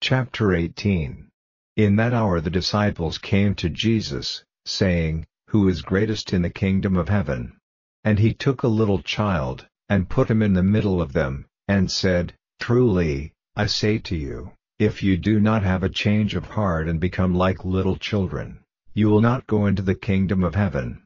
Chapter 18. In that hour the disciples came to Jesus, saying, Who is greatest in the kingdom of heaven? And he took a little child, and put him in the middle of them, and said, Truly, I say to you, if you do not have a change of heart and become like little children, you will not go into the kingdom of heaven.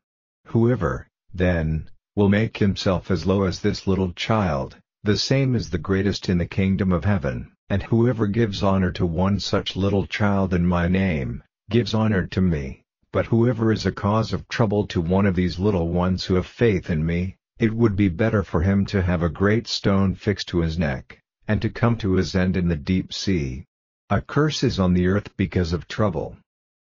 Whoever, then, will make himself as low as this little child, the same is the greatest in the kingdom of heaven. And whoever gives honor to one such little child in my name, gives honor to me. But whoever is a cause of trouble to one of these little ones who have faith in me, it would be better for him to have a great stone fixed to his neck, and to come to his end in the deep sea. A curse is on the earth because of trouble.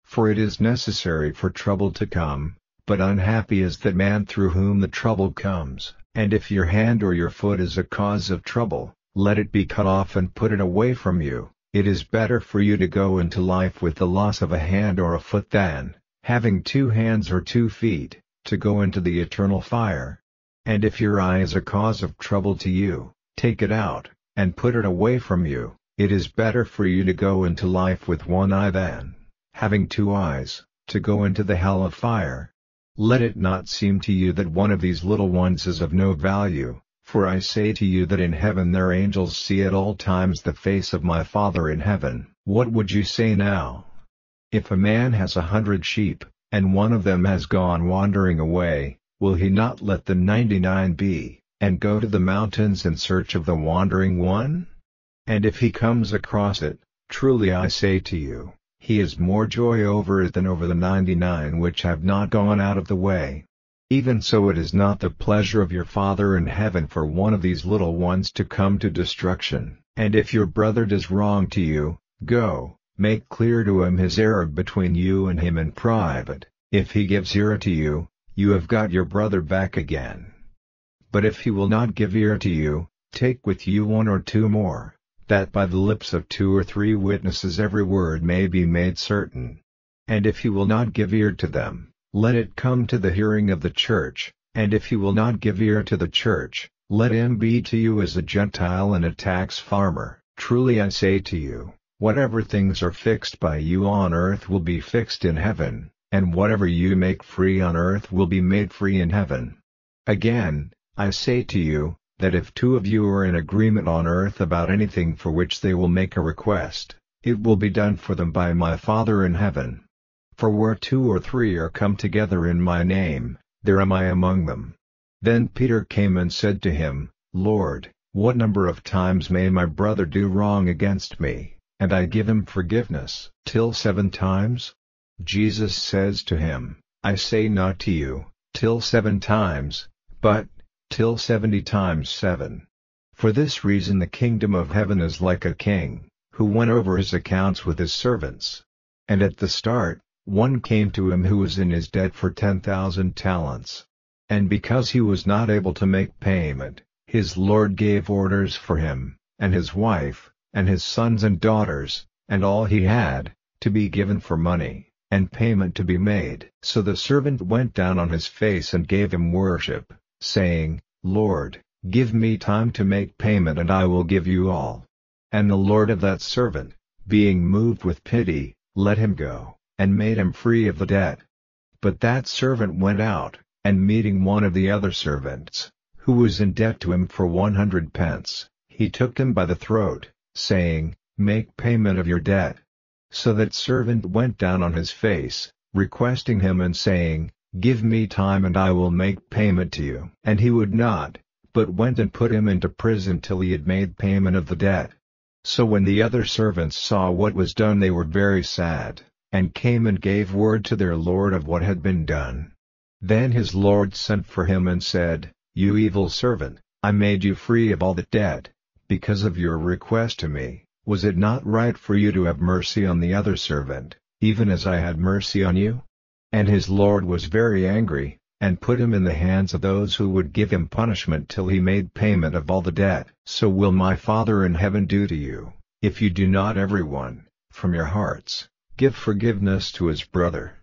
For it is necessary for trouble to come, but unhappy is that man through whom the trouble comes. And if your hand or your foot is a cause of trouble, let it be cut off and put it away from you. It is better for you to go into life with the loss of a hand or a foot than, having 2 hands or 2 feet, to go into the eternal fire. And if your eye is a cause of trouble to you, take it out, and put it away from you. It is better for you to go into life with 1 eye than, having 2 eyes, to go into the hell of fire. Let it not seem to you that one of these little ones is of no value. For I say to you that in heaven their angels see at all times the face of my Father in heaven. What would you say now? If a man has 100 sheep, and one of them has gone wandering away, will he not let the 99 be, and go to the mountains in search of the wandering one? And if he comes across it, truly I say to you, he has more joy over it than over the 99 which have not gone out of the way. Even so it is not the pleasure of your Father in heaven for one of these little ones to come to destruction. And if your brother does wrong to you, go, make clear to him his error between you and him in private. If he gives ear to you, you have got your brother back again. But if he will not give ear to you, take with you 1 or 2 more, that by the lips of 2 or 3 witnesses every word may be made certain. And if he will not give ear to them, let it come to the hearing of the church, and if he will not give ear to the church, let him be to you as a Gentile and a tax farmer. Truly I say to you, whatever things are fixed by you on earth will be fixed in heaven, and whatever you make free on earth will be made free in heaven. Again, I say to you, that if 2 of you are in agreement on earth about anything for which they will make a request, it will be done for them by my Father in heaven. For where 2 or 3 are come together in my name, there am I among them. Then Peter came and said to him, Lord, what number of times may my brother do wrong against me, and I give him forgiveness? Till 7 times? Jesus says to him, I say not to you, till 7 times, but, till 70 times 7. For this reason the kingdom of heaven is like a king, who went over his accounts with his servants. And at the start, one came to him who was in his debt for 10,000 talents. And because he was not able to make payment, his lord gave orders for him, and his wife, and his sons and daughters, and all he had, to be given for money, and payment to be made. So the servant went down on his face and gave him worship, saying, Lord, give me time to make payment and I will give you all. And the lord of that servant, being moved with pity, let him go, and made him free of the debt. But that servant went out, and meeting one of the other servants, who was in debt to him for 100 pence, he took him by the throat, saying, Make payment of your debt. So that servant went down on his face, requesting him and saying, Give me time and I will make payment to you. And he would not, but went and put him into prison till he had made payment of the debt. So when the other servants saw what was done they were very sad, and came and gave word to their lord of what had been done. Then his lord sent for him and said, You evil servant, I made you free of all the debt, because of your request to me. Was it not right for you to have mercy on the other servant, even as I had mercy on you? And his lord was very angry, and put him in the hands of those who would give him punishment till he made payment of all the debt. So will my Father in heaven do to you, if you do not every one, from your hearts, give forgiveness to his brother.